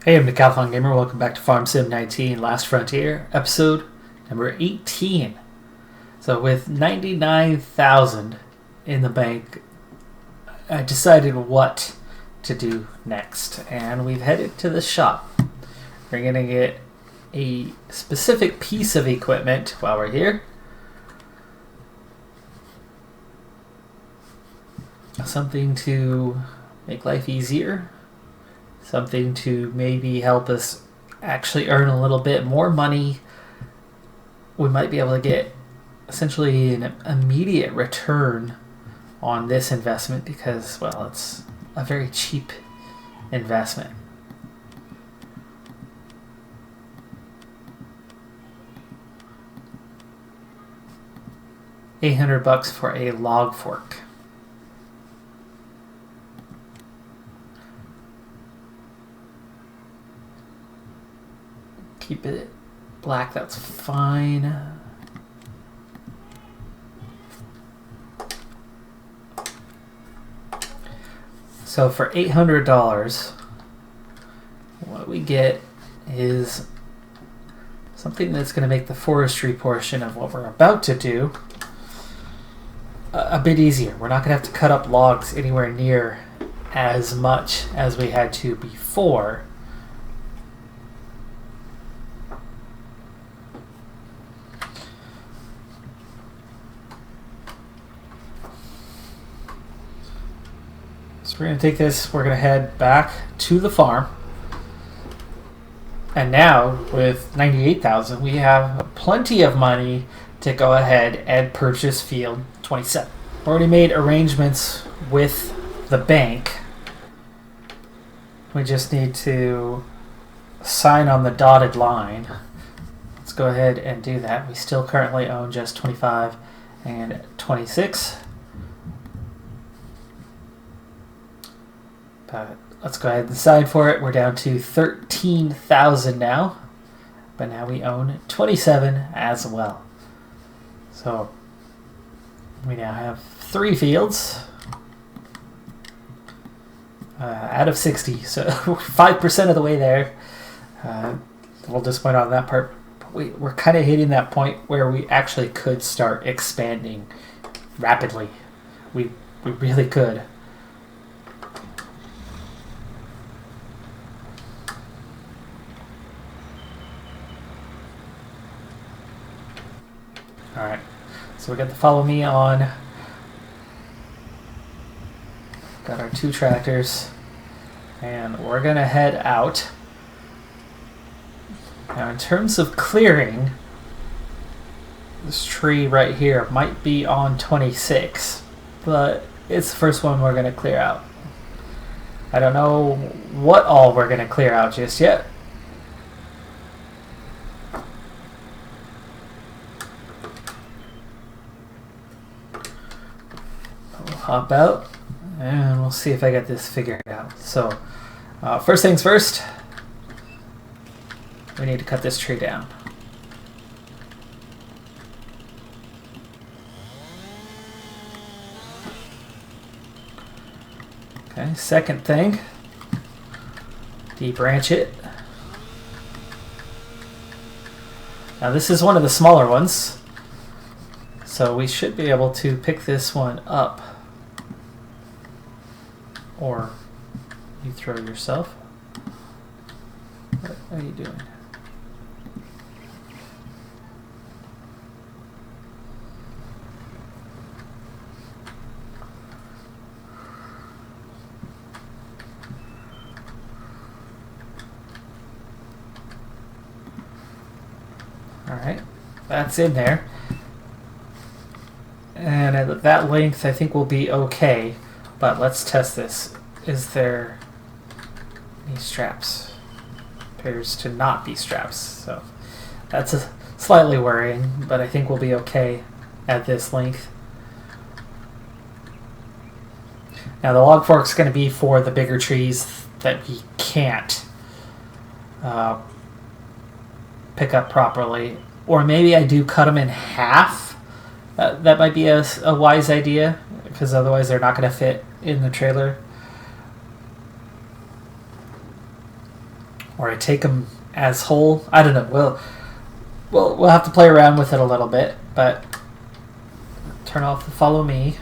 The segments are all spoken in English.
Hey, I'm Decathlon Gamer. Welcome back to Farm Sim 19 Last Frontier, episode number 18. So with 99,000 in the bank, I decided what to do next, and we've headed to the shop. We're going to get a specific piece of equipment while we're here. Something to make life easier. Something to maybe help us actually earn a little bit more money. We might be able to get essentially an immediate return on this investment because, well, it's a very cheap investment. $800 for a log fork. Keep it black, that's fine. So for $800, what we get is something that's going to make the forestry portion of what we're about to do a bit easier. We're not going to have to cut up logs anywhere near as much as we had to before. We're going to take this, we're going to head back to the farm. And now, with 98,000, we have plenty of money to go ahead and purchase field 27. We've already made arrangements with the bank. We just need to sign on the dotted line. Let's go ahead and do that. We still currently own just 25 and 26. Let's go ahead and sign for it. We're down to 13,000 now, but now we own 27 as well. So we now have 3 fields out of 60, so 5% of the way there. A little disappointed on that part. But we're kind of hitting that point where we actually could start expanding rapidly. We really could. Alright, so we got the follow me on. Got our 2 tractors, and we're gonna head out. Now in terms of clearing, this tree right here might be on 26, but it's the first one we're gonna clear out. I don't know what all we're gonna clear out just yet. Hop out and we'll see if I get this figured out. So first things first, we need to cut this tree down. Okay, second thing, debranch it. Now this is one of the smaller ones, so we should be able to pick this one up. Or you throw yourself. What are you doing? Alright, that's in there. And at that length I think we'll be okay. But let's test this. Is there any straps? Appears to not be straps, so that's slightly worrying, but I think we'll be okay at this length. Now the log fork's going to be for the bigger trees that we can't pick up properly. Or maybe I do cut them in half. That might be a wise idea, because otherwise they're not going to fit in the trailer. or I take them as whole. I don't know. We'll have to play around with it a little bit, but turn off the follow me.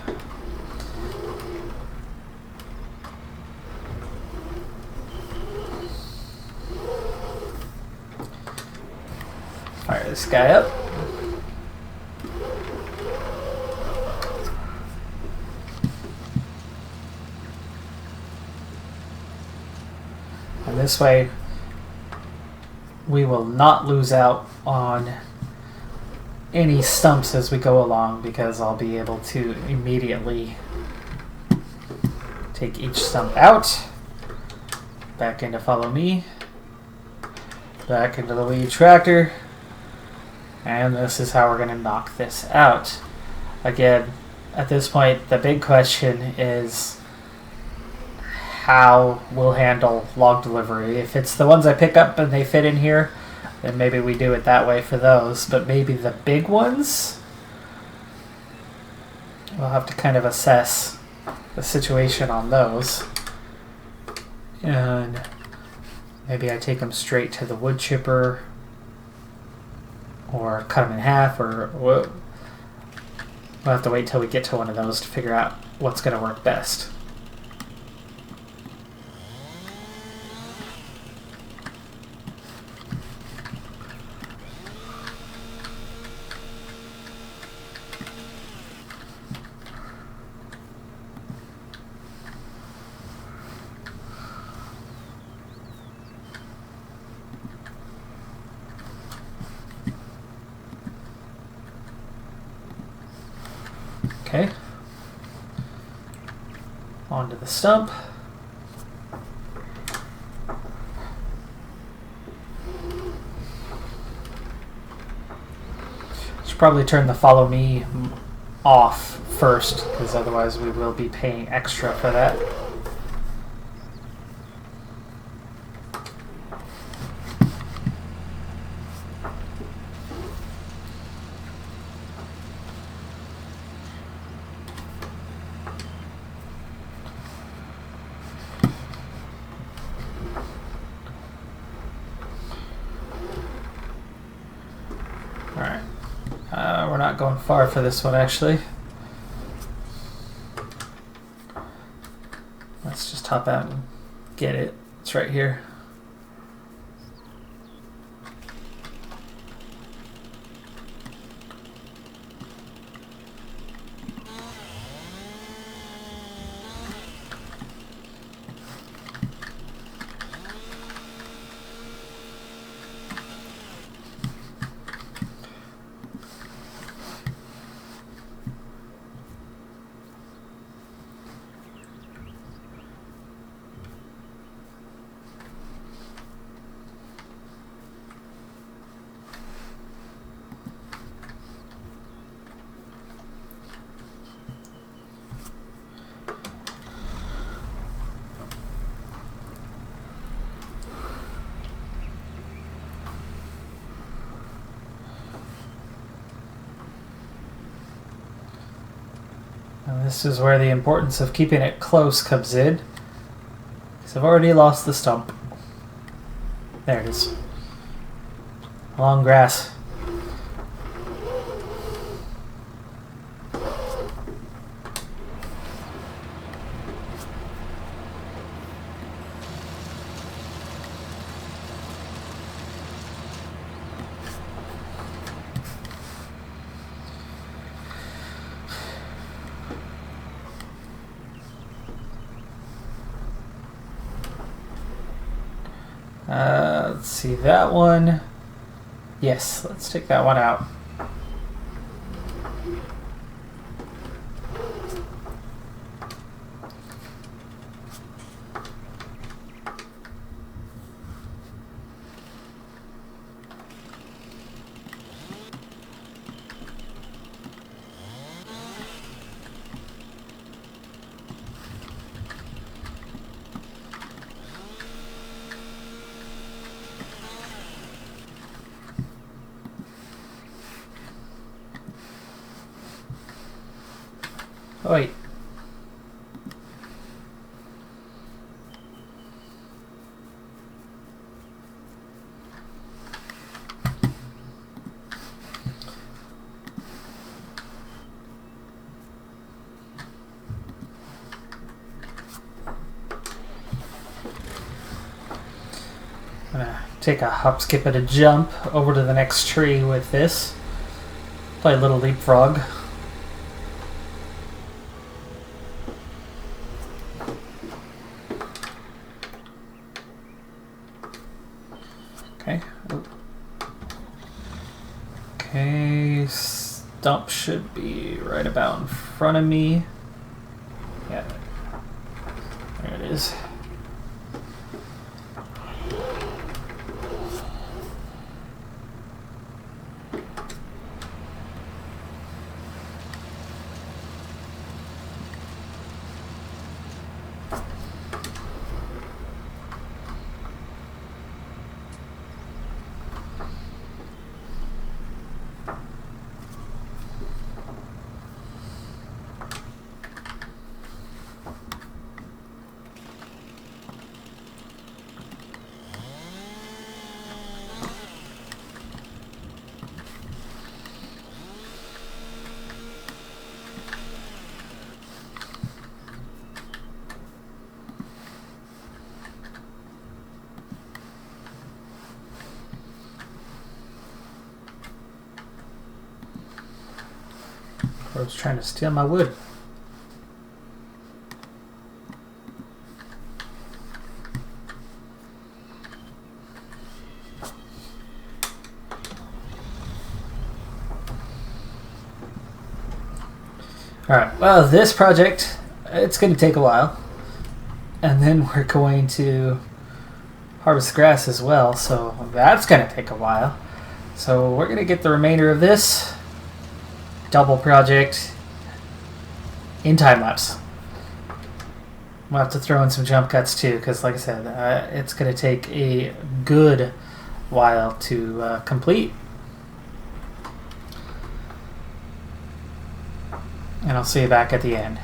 Fire this guy up. And this way, we will not lose out on any stumps as we go along, because I'll be able to immediately take each stump out, back into follow me, back into the weed tractor, and this is how we're going to knock this out. Again, at this point, the big question is how we'll handle log delivery. If it's the ones I pick up and they fit in here, then maybe we do it that way for those. But maybe the big ones, we'll have to kind of assess the situation on those. And maybe I take them straight to the wood chipper, or cut them in half, or we'll have to wait till we get to one of those to figure out what's going to work best. Okay, onto the stump. Should probably turn the follow me off first, because otherwise we will be paying extra for that. We're not going far for this one, actually. Let's just hop out and get it. It's right here. Now this is where the importance of keeping it close comes in, because I've already lost the stump. There it is. Long grass. Let's see, that one. Yes, let's take that one out. Oh, wait. take a hop, skip, and a jump over to the next tree with this. Play a little leapfrog. Okay. Okay, stump should be right about in front of me. Yeah. There it is. I was trying to steal my wood. Alright, well, this project, it's going to take a while. And then we're going to harvest grass as well, so that's going to take a while. So we're going to get the remainder of this double project in time-lapse. We'll have to throw in some jump cuts too, because like I said, it's going to take a good while to complete. And I'll see you back at the end.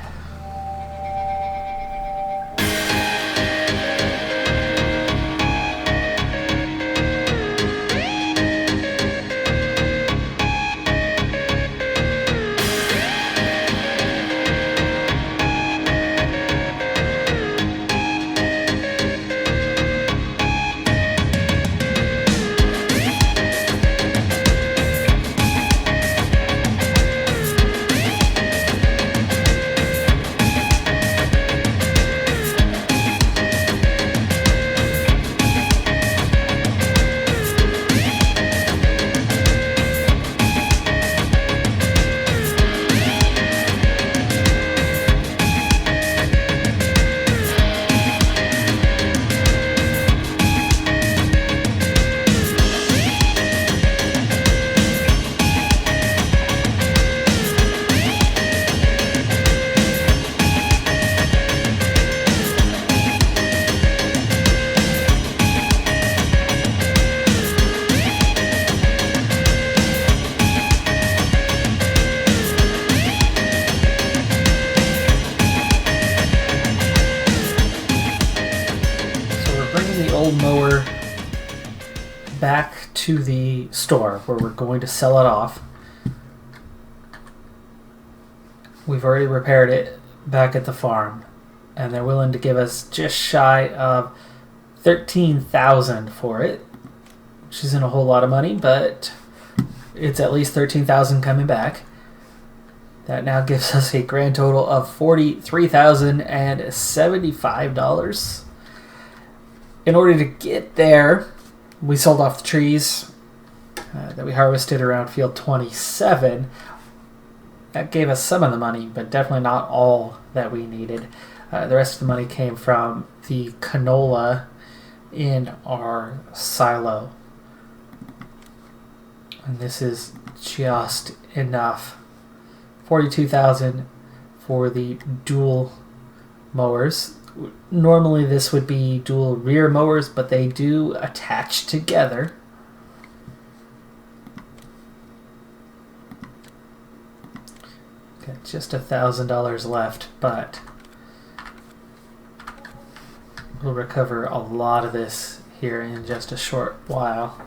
Mower back to the store where we're going to sell it off. We've already repaired it back at the farm, and they're willing to give us just shy of $13,000 for it, which isn't a whole lot of money, but it's at least $13,000 coming back. That now gives us a grand total of $43,075. In order to get there, we sold off the trees that we harvested around field 27. That gave us some of the money, but definitely not all that we needed. The rest of the money came from the canola in our silo. And this is just enough. $42,000 for the dual mowers. Normally this would be dual rear mowers, but they do attach together. Got just $1,000 left, but we'll recover a lot of this here in just a short while.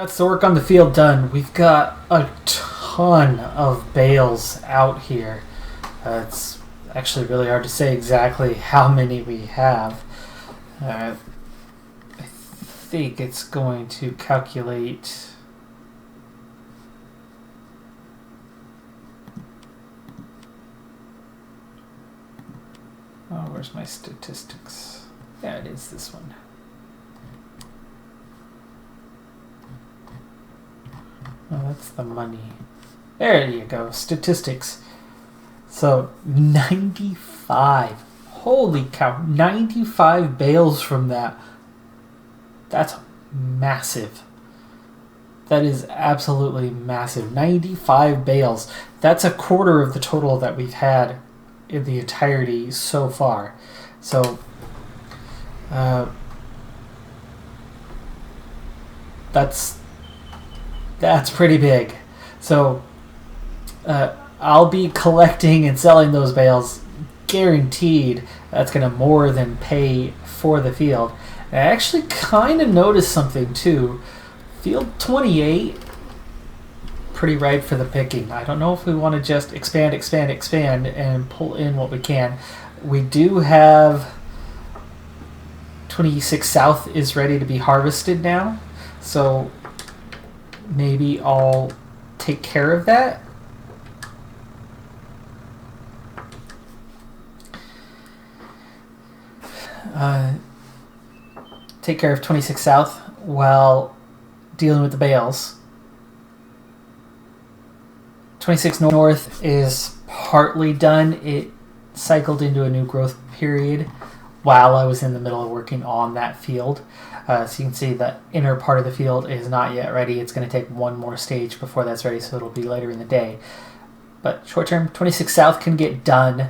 That's the work on the field done. We've got a ton of bales out here. It's actually really hard to say exactly how many we have. I think it's going to calculate. Oh, where's my statistics? Yeah, it is this one. Oh, that's the money. There you go, statistics. So, 95. Holy cow, 95 bales from that. That's massive. That is absolutely massive. 95 bales. That's a quarter of the total that we've had in the entirety so far. So, that's pretty big. So, I'll be collecting and selling those bales, guaranteed. That's going to more than pay for the field. And I actually kind of noticed something too. Field 28, pretty ripe for the picking. I don't know if we want to just expand, and pull in what we can. We do have 26 South is ready to be harvested now. So maybe I'll take care of that. Take care of 26 South while dealing with the bales. 26 North is partly done. It cycled into a new growth period while I was in the middle of working on that field. So you can see the inner part of the field is not yet ready. It's going to take one more stage before that's ready, so it'll be later in the day. But short term, 26 South can get done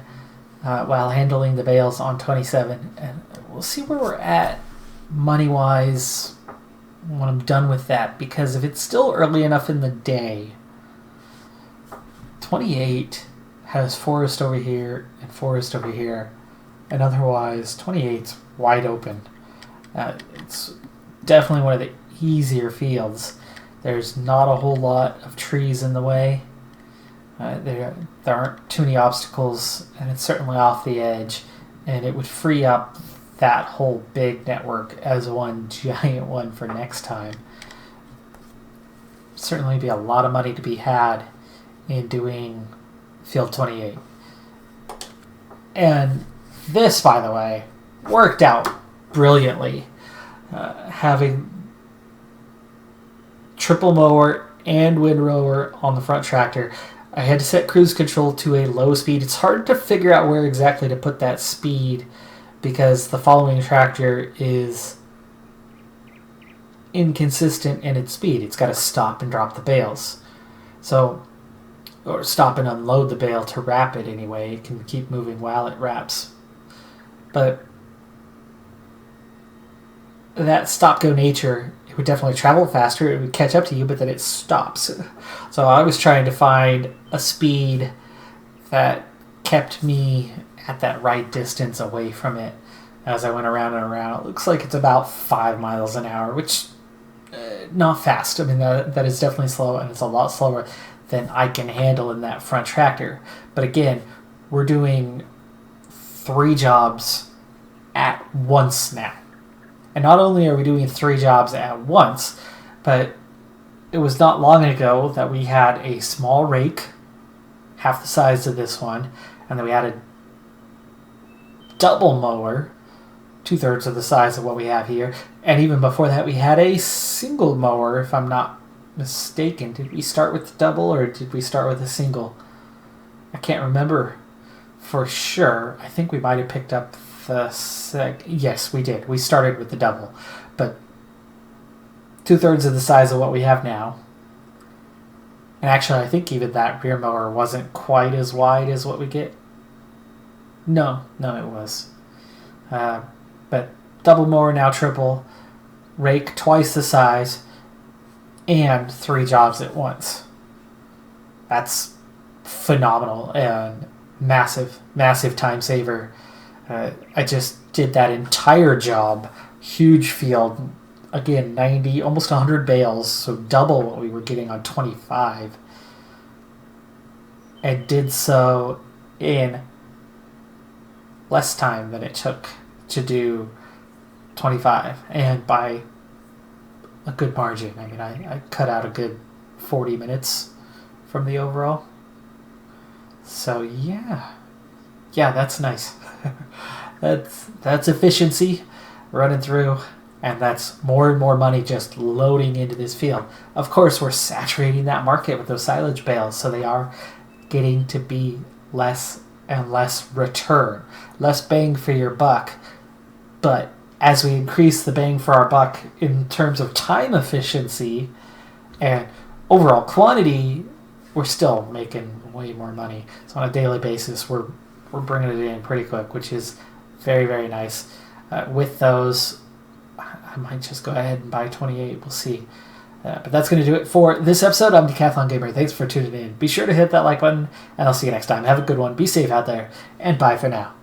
while handling the bales on 27. And we'll see where we're at money-wise when I'm done with that, because if it's still early enough in the day, 28 has forest over here and forest over here, and otherwise 28's wide open. It's definitely one of the easier fields. There's not a whole lot of trees in the way. There aren't too many obstacles, and it's certainly off the edge, and it would free up that whole big network as one giant one for next time. Certainly be a lot of money to be had in doing Field 28. And this, by the way, worked out brilliantly. Having triple mower and windrower on the front tractor, I had to set cruise control to a low speed. It's hard to figure out where exactly to put that speed because the following tractor is inconsistent in its speed. It's got to stop and drop the bales. Or stop and unload the bale to wrap it anyway. It can keep moving while it wraps. But that stop-go nature, it would definitely travel faster. It would catch up to you, but then it stops. So I was trying to find a speed that kept me at that right distance away from it as I went around and around. It looks like it's about 5 miles an hour, which not fast. I mean, that is definitely slow, and it's a lot slower than I can handle in that front tractor. But again, we're doing 3 jobs at once now. And not only are we doing 3 jobs at once, but it was not long ago that we had a small rake, half the size of this one, and then we had a double mower, 2/3 of the size of what we have here. And even before that, we had a single mower, if I'm not mistaken. Did we start with the double or did we start with a single? I can't remember for sure. I think we might have picked up yes, we did. We started with the double, but 2/3 of the size of what we have now. And actually, I think even that rear mower wasn't quite as wide as what we get. No, it was. But double mower, now triple, rake twice the size, and 3 jobs at once. That's phenomenal and massive time saver. I just did that entire job, huge field, again, 90, almost 100 bales, so double what we were getting on 25. And did so in less time than it took to do 25, and by a good margin. I mean, I cut out a good 40 minutes from the overall. So yeah, that's nice. that's efficiency running through, and that's more and more money just loading into this field. Of course, we're saturating that market with those silage bales, so they are getting to be less and less return, less bang for your buck. But as we increase the bang for our buck in terms of time efficiency and overall quantity, we're still making way more money. So on a daily basis, we're bringing it in pretty quick, which is very, very nice. With those, I might just go ahead and buy 28. We'll see. But that's going to do it for this episode. I'm Decathlon Gamer. Thanks for tuning in. Be sure to hit that like button, and I'll see you next time. Have a good one. Be safe out there, and bye for now.